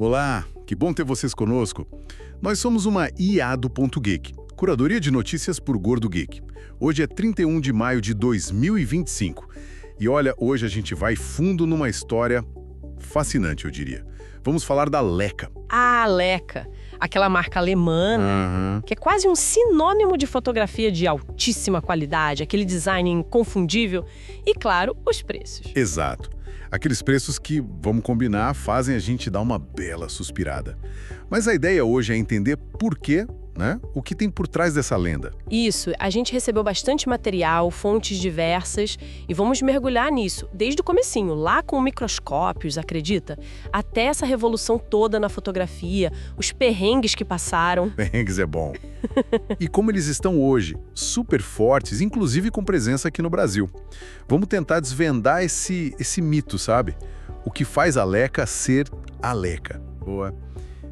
Olá, que bom ter vocês conosco. Nós somos uma IA do Ponto Geek, curadoria de notícias por Gordo Geek. Hoje é 31 de maio de 2025. E olha, hoje a gente vai fundo numa história fascinante, eu diria. Vamos falar da Leica. A Leica, aquela marca alemã, né? Que é quase um sinônimo de fotografia de altíssima qualidade, aquele design inconfundível e, claro, os preços. Exato. Aqueles preços que, vamos combinar, fazem a gente dar uma bela suspirada. Mas a ideia hoje é entender por quê, né? O que tem por trás dessa lenda. Isso, a gente recebeu bastante material, fontes diversas, e vamos mergulhar nisso, desde o comecinho, lá com microscópios, acredita? Até essa revolução toda na fotografia, os perrengues que passaram. Perrengues é bom. E como eles estão hoje, super fortes, inclusive com presença aqui no Brasil. Vamos tentar desvendar esse mito, sabe? O que faz a Leica ser a Leica. Boa.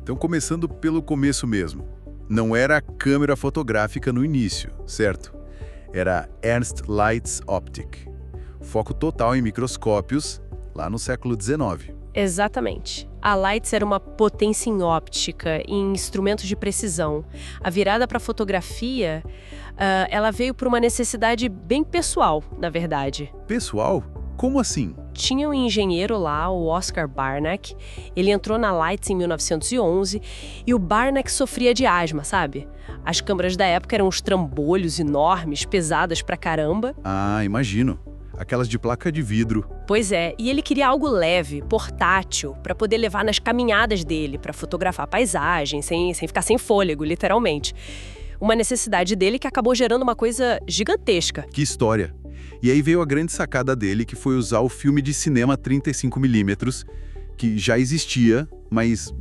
Então, começando pelo começo mesmo. Não era a câmera fotográfica no início, certo? Era Ernst Leitz Optik. Foco total em microscópios, lá no século XIX. Exatamente. A Leitz era uma potência em óptica, em instrumentos de precisão. A virada para a fotografia, ela veio por uma necessidade bem pessoal, na verdade. Pessoal? Como assim? Tinha um engenheiro lá, o Oscar Barnack. Ele entrou na Leitz em 1911 e o Barnack sofria de asma, sabe? As câmeras da época eram uns trambolhos enormes, pesadas pra caramba. Ah, imagino. Aquelas de placa de vidro. Pois é, e ele queria algo leve, portátil, pra poder levar nas caminhadas dele, pra fotografar paisagem, sem ficar sem fôlego, literalmente. Uma necessidade dele que acabou gerando uma coisa gigantesca. Que história! E aí veio a grande sacada dele, que foi usar o filme de cinema 35mm, que já existia, mas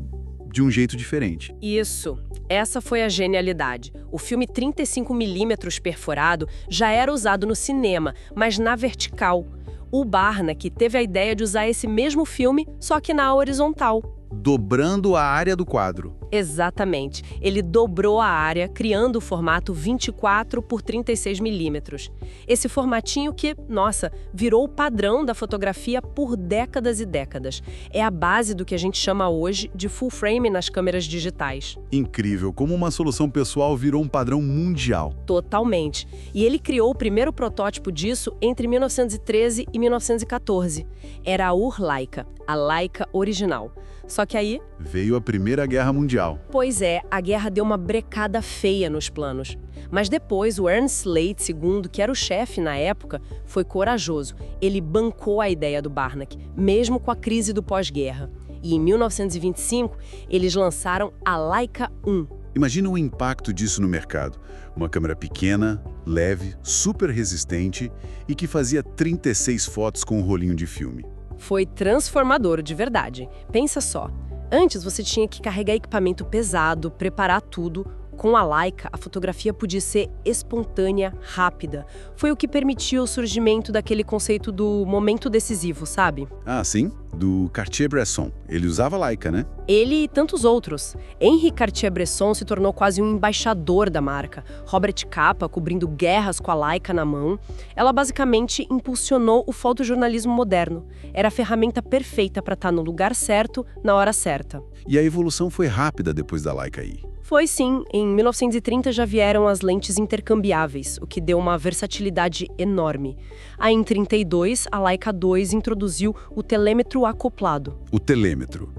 de um jeito diferente. Isso. Essa foi a genialidade. O filme 35mm perfurado já era usado no cinema, mas na vertical. O Barnack teve a ideia de usar esse mesmo filme, só que na horizontal. Dobrando a área do quadro. Exatamente. Ele dobrou a área, criando o formato 24 por 36 milímetros. Esse formatinho que, nossa, virou o padrão da fotografia por décadas e décadas. É a base do que a gente chama hoje de full frame nas câmeras digitais. Incrível, como uma solução pessoal virou um padrão mundial. Totalmente. E ele criou o primeiro protótipo disso entre 1913 e 1914. Era a Ur-Leica, a Leica original. Só que aí... veio a Primeira Guerra Mundial. Pois é, a guerra deu uma brecada feia nos planos. Mas depois, o Ernst Leitz II, que era o chefe na época, foi corajoso. Ele bancou a ideia do Barnack, mesmo com a crise do pós-guerra. E em 1925, eles lançaram a Leica I. Imagina o impacto disso no mercado. Uma câmera pequena, leve, super resistente e que fazia 36 fotos com um rolinho de filme. Foi transformador de verdade. Pensa só. Antes você tinha que carregar equipamento pesado, preparar tudo. Com a Leica, a fotografia podia ser espontânea, rápida. Foi o que permitiu o surgimento daquele conceito do momento decisivo, sabe? Ah, sim? Do Cartier-Bresson. Ele usava Leica, né? Ele e tantos outros. Henri Cartier-Bresson se tornou quase um embaixador da marca. Robert Capa, cobrindo guerras com a Leica na mão. Ela basicamente impulsionou o fotojornalismo moderno. Era a ferramenta perfeita para estar no lugar certo, na hora certa. E a evolução foi rápida depois da Leica aí. Foi sim. Em 1930 já vieram as lentes intercambiáveis, o que deu uma versatilidade enorme. Aí em 32, a Leica II introduziu o telêmetro acoplado. O telêmetro.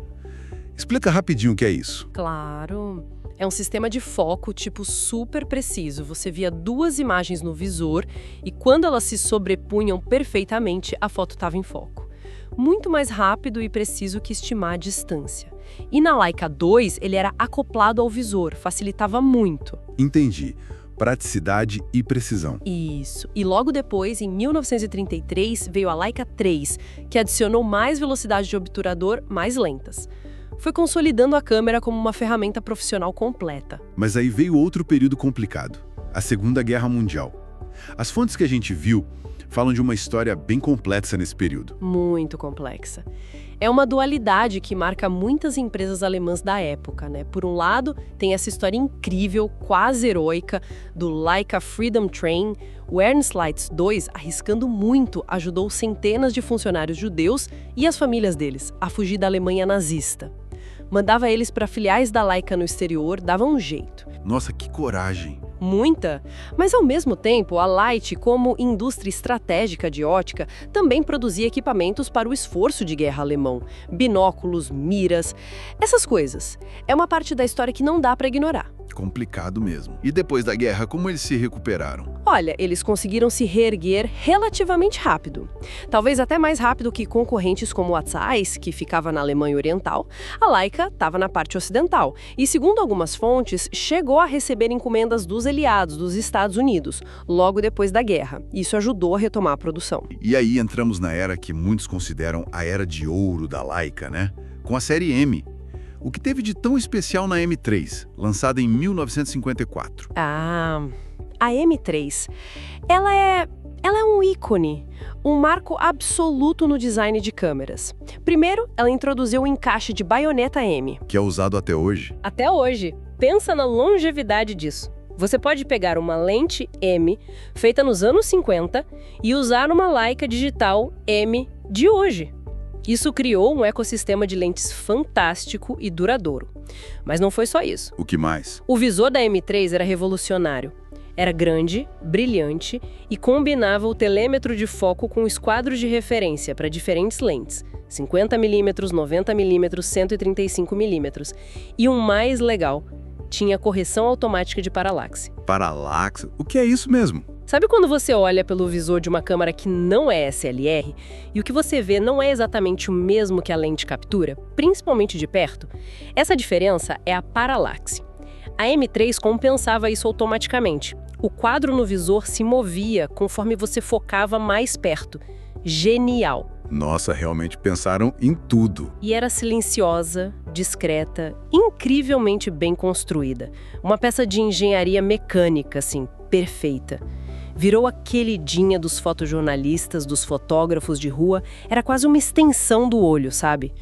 Explica rapidinho o que é isso. Claro. É um sistema de foco tipo super preciso. Você via duas imagens no visor e quando elas se sobrepunham perfeitamente, a foto estava em foco. Muito mais rápido e preciso que estimar a distância. E na Leica 2, ele era acoplado ao visor, facilitava muito. Entendi. Praticidade e precisão. Isso. E logo depois, em 1933, veio a Leica 3, que adicionou mais velocidade de obturador, mais lentas. Foi consolidando a câmera como uma ferramenta profissional completa. Mas aí veio outro período complicado, a Segunda Guerra Mundial. As fontes que a gente viu falam de uma história bem complexa nesse período. Muito complexa. É uma dualidade que marca muitas empresas alemãs da época, né? Por um lado, tem essa história incrível, quase heróica, do Leica Freedom Train. O Ernst Leitz II, arriscando muito, ajudou centenas de funcionários judeus e as famílias deles a fugir da Alemanha nazista. Mandava eles para filiais da Leica no exterior, dava um jeito. Nossa, que coragem! Muita. Mas, ao mesmo tempo, a Light, como indústria estratégica de ótica, também produzia equipamentos para o esforço de guerra alemão. Binóculos, miras, essas coisas. É uma parte da história que não dá para ignorar. Complicado mesmo. E depois da guerra, como eles se recuperaram? Olha, eles conseguiram se reerguer relativamente rápido. Talvez até mais rápido que concorrentes como a Zeiss, que ficava na Alemanha Oriental. A Leica estava na parte ocidental e, segundo algumas fontes, chegou a receber encomendas dos aliados dos Estados Unidos, logo depois da guerra. Isso ajudou a retomar a produção. E aí entramos na era que muitos consideram a era de ouro da Leica, né? Com a série M. O que teve de tão especial na M3, lançada em 1954? A M3, ela é um ícone, um marco absoluto no design de câmeras. Primeiro, ela introduziu o encaixe de baioneta M. Que é usado até hoje. Até hoje. Pensa na longevidade disso. Você pode pegar uma lente M, feita nos anos 50, e usar uma Leica digital M de hoje. Isso criou um ecossistema de lentes fantástico e duradouro. Mas não foi só isso. O que mais? O visor da M3 era revolucionário. Era grande, brilhante e combinava o telêmetro de foco com os quadros de referência para diferentes lentes. 50mm, 90mm, 135mm. E o mais legal, tinha correção automática de paralaxe. Paralaxe? O que é isso mesmo? Sabe quando você olha pelo visor de uma câmera que não é SLR e o que você vê não é exatamente o mesmo que a lente captura, principalmente de perto? Essa diferença é a paralaxe. A M3 compensava isso automaticamente. O quadro no visor se movia conforme você focava mais perto. Genial! Nossa, realmente pensaram em tudo. E era silenciosa, discreta, incrivelmente bem construída. Uma peça de engenharia mecânica, assim, perfeita. Virou a queridinha dos fotojornalistas, dos fotógrafos de rua. Era quase uma extensão do olho, sabe?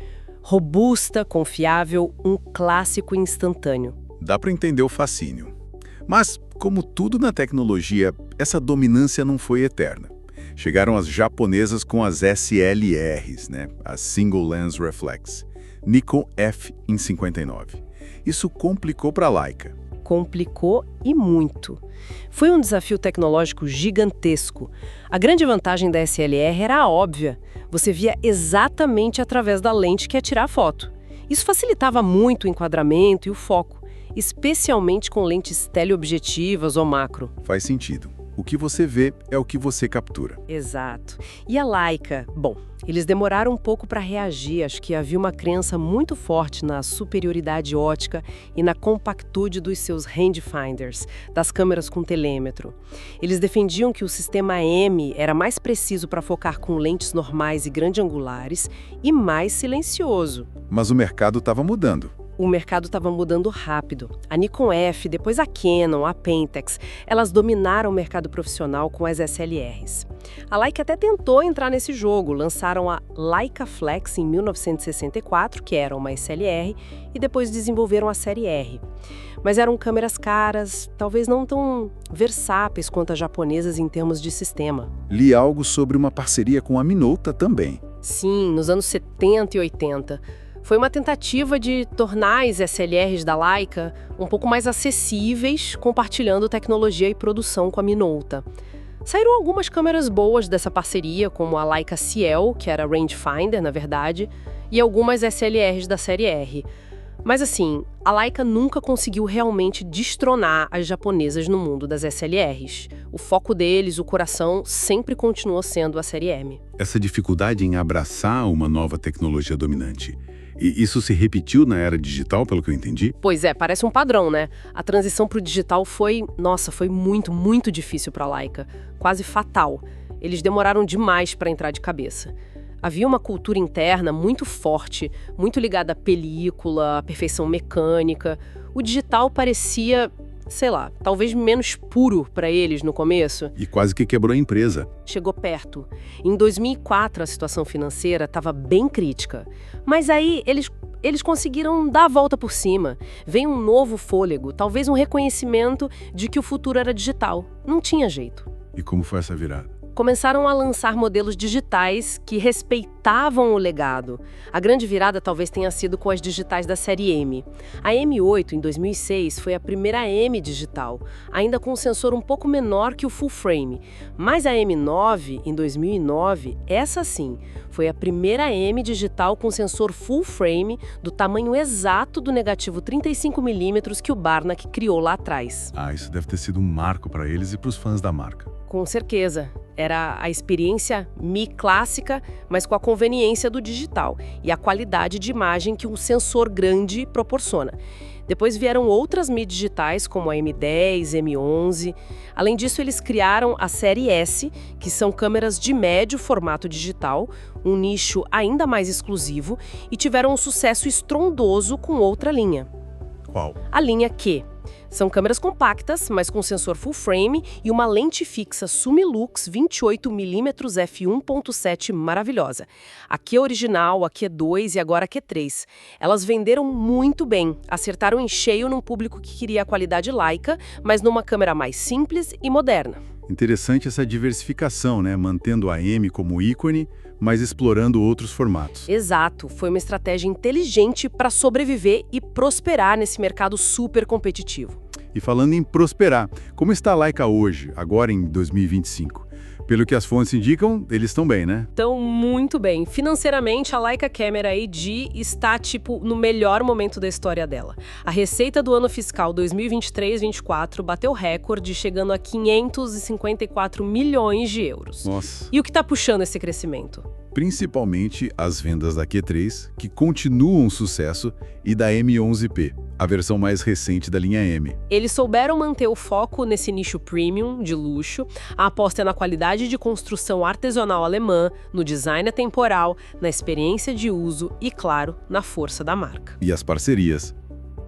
Robusta, confiável, um clássico instantâneo. Dá para entender o fascínio. Mas, como tudo na tecnologia, essa dominância não foi eterna. Chegaram as japonesas com as SLRs, né? A Single Lens Reflex. Nikon F em 59. Isso complicou para a Leica. Complicou e muito. Foi um desafio tecnológico gigantesco. A grande vantagem da SLR era óbvia. Você via exatamente através da lente que ia tirar a foto. Isso facilitava muito o enquadramento e o foco, especialmente com lentes teleobjetivas ou macro. Faz sentido. O que você vê é o que você captura. Exato. E a Leica? Bom, eles demoraram um pouco para reagir. Acho que havia uma crença muito forte na superioridade ótica e na compactude dos seus rangefinders, das câmeras com telêmetro. Eles defendiam que o sistema M era mais preciso para focar com lentes normais e grande-angulares e mais silencioso. Mas o mercado estava mudando. O mercado estava mudando rápido. A Nikon F, depois a Canon, a Pentax, elas dominaram o mercado profissional com as SLRs. A Leica até tentou entrar nesse jogo, lançaram a Leica Flex em 1964, que era uma SLR, e depois desenvolveram a série R. Mas eram câmeras caras, talvez não tão versáteis quanto as japonesas em termos de sistema. Li algo sobre uma parceria com a Minolta também. Sim, nos anos 70 e 80. Foi uma tentativa de tornar as SLRs da Leica um pouco mais acessíveis, compartilhando tecnologia e produção com a Minolta. Saíram algumas câmeras boas dessa parceria, como a Leica Ciel, que era rangefinder, na verdade, e algumas SLRs da série R. Mas assim, a Leica nunca conseguiu realmente destronar as japonesas no mundo das SLRs. O foco deles, o coração, sempre continuou sendo a série M. Essa dificuldade em abraçar uma nova tecnologia dominante. E isso se repetiu na era digital, pelo que eu entendi? Pois é, parece um padrão, né? A transição para o digital foi muito, muito difícil para a Leica. Quase fatal. Eles demoraram demais para entrar de cabeça. Havia uma cultura interna muito forte, muito ligada à película, à perfeição mecânica. O digital parecia, sei lá, talvez menos puro para eles no começo. E quase que quebrou a empresa. Chegou perto. Em 2004, a situação financeira estava bem crítica. Mas aí eles conseguiram dar a volta por cima. Veio um novo fôlego, talvez um reconhecimento de que o futuro era digital. Não tinha jeito. E como foi essa virada? Começaram a lançar modelos digitais que respeitavam sustentavam o legado. A grande virada talvez tenha sido com as digitais da série M. A M8, em 2006, foi a primeira M digital, ainda com um sensor um pouco menor que o full frame. Mas a M9, em 2009, essa sim, foi a primeira M digital com sensor full frame do tamanho exato do negativo 35mm que o Barnack criou lá atrás. Ah, isso deve ter sido um marco para eles e para os fãs da marca. Com certeza. Era a experiência Mi clássica, mas com a conveniência do digital e a qualidade de imagem que um sensor grande proporciona. Depois vieram outras Mi digitais, como a M10, M11. Além disso, eles criaram a série S, que são câmeras de médio formato digital, um nicho ainda mais exclusivo, e tiveram um sucesso estrondoso com outra linha. Qual? A linha Q. São câmeras compactas, mas com sensor full frame e uma lente fixa Sumilux 28mm f1.7 maravilhosa. A Q original, a Q2 e agora a Q3. Elas venderam muito bem, acertaram em cheio num público que queria a qualidade Leica, mas numa câmera mais simples e moderna. Interessante essa diversificação, né? Mantendo a M como ícone, mas explorando outros formatos. Exato, foi uma estratégia inteligente para sobreviver e prosperar nesse mercado super competitivo. E falando em prosperar, como está a Leica hoje, agora em 2025? Pelo que as fontes indicam, eles estão bem, né? Estão muito bem. Financeiramente, a Leica Camera AD está, no melhor momento da história dela. A receita do ano fiscal 2023-24 bateu recorde, chegando a 554 milhões de euros. Nossa. E o que está puxando esse crescimento? Principalmente as vendas da Q3, que continuam um sucesso, e da M11P, a versão mais recente da linha M. Eles souberam manter o foco nesse nicho premium, de luxo, a aposta é na qualidade de construção artesanal alemã, no design atemporal, na experiência de uso e, claro, na força da marca. E as parcerias?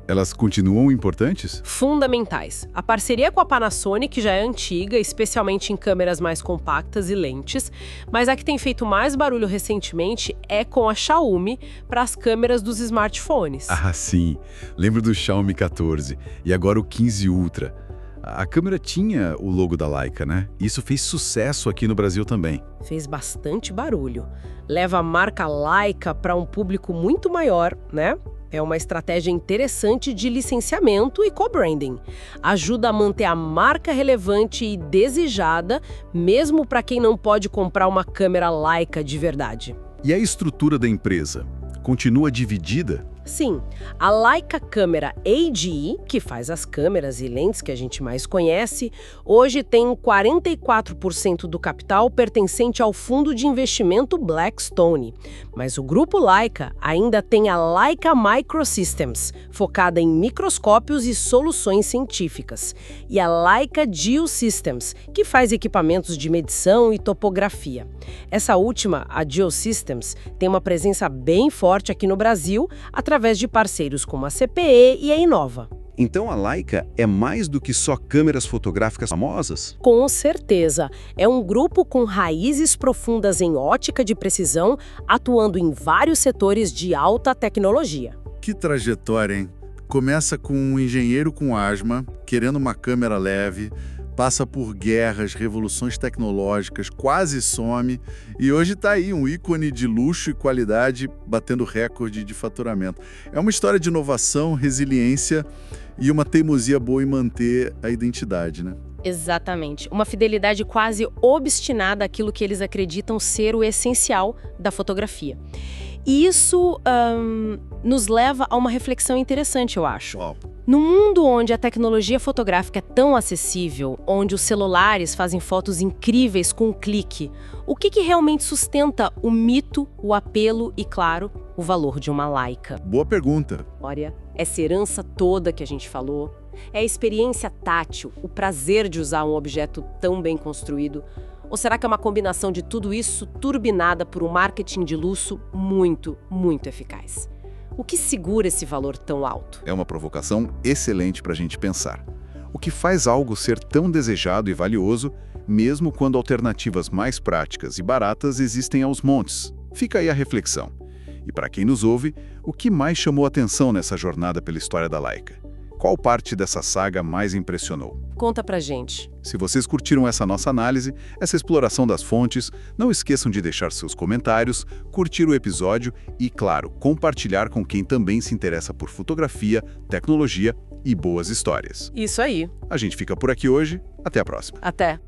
Elas continuam importantes? Fundamentais. A parceria com a Panasonic já é antiga, especialmente em câmeras mais compactas e lentes, mas a que tem feito mais barulho recentemente é com a Xiaomi para as câmeras dos smartphones. Ah, sim. Lembro do Xiaomi 14 e agora o 15 Ultra. A câmera tinha o logo da Leica, né? Isso fez sucesso aqui no Brasil também. Fez bastante barulho. Leva a marca Leica para um público muito maior, né? É uma estratégia interessante de licenciamento e co-branding. Ajuda a manter a marca relevante e desejada, mesmo para quem não pode comprar uma câmera Leica de verdade. E a estrutura da empresa? Continua dividida? Sim, a Leica Câmera AD, que faz as câmeras e lentes que a gente mais conhece, hoje tem 44% do capital pertencente ao fundo de investimento Blackstone. Mas o grupo Leica ainda tem a Leica Microsystems, focada em microscópios e soluções científicas, e a Leica Geosystems, que faz equipamentos de medição e topografia. Essa última, a Geosystems, tem uma presença bem forte aqui no Brasil, através de parceiros como a CPE e a Inova. Então a Leica é mais do que só câmeras fotográficas famosas? Com certeza. É um grupo com raízes profundas em ótica de precisão, atuando em vários setores de alta tecnologia. Que trajetória, hein? Começa com um engenheiro com asma, querendo uma câmera leve, passa por guerras, revoluções tecnológicas, quase some, e hoje está aí um ícone de luxo e qualidade batendo recorde de faturamento. É uma história de inovação, resiliência e uma teimosia boa em manter a identidade, né? Exatamente. Uma fidelidade quase obstinada àquilo que eles acreditam ser o essencial da fotografia. E isso nos leva a uma reflexão interessante, eu acho. Uau. No mundo onde a tecnologia fotográfica é tão acessível, onde os celulares fazem fotos incríveis com um clique, o que realmente sustenta o mito, o apelo e, claro, o valor de uma Leica? Boa pergunta. Olha, essa herança toda que a gente falou, é a experiência tátil, o prazer de usar um objeto tão bem construído, ou será que é uma combinação de tudo isso turbinada por um marketing de luxo muito, muito eficaz? O que segura esse valor tão alto? É uma provocação excelente para a gente pensar. O que faz algo ser tão desejado e valioso, mesmo quando alternativas mais práticas e baratas existem aos montes? Fica aí a reflexão. E para quem nos ouve, o que mais chamou atenção nessa jornada pela história da Leica? Qual parte dessa saga mais impressionou? Conta pra gente. Se vocês curtiram essa nossa análise, essa exploração das fontes, não esqueçam de deixar seus comentários, curtir o episódio e, claro, compartilhar com quem também se interessa por fotografia, tecnologia e boas histórias. Isso aí. A gente fica por aqui hoje. Até a próxima. Até.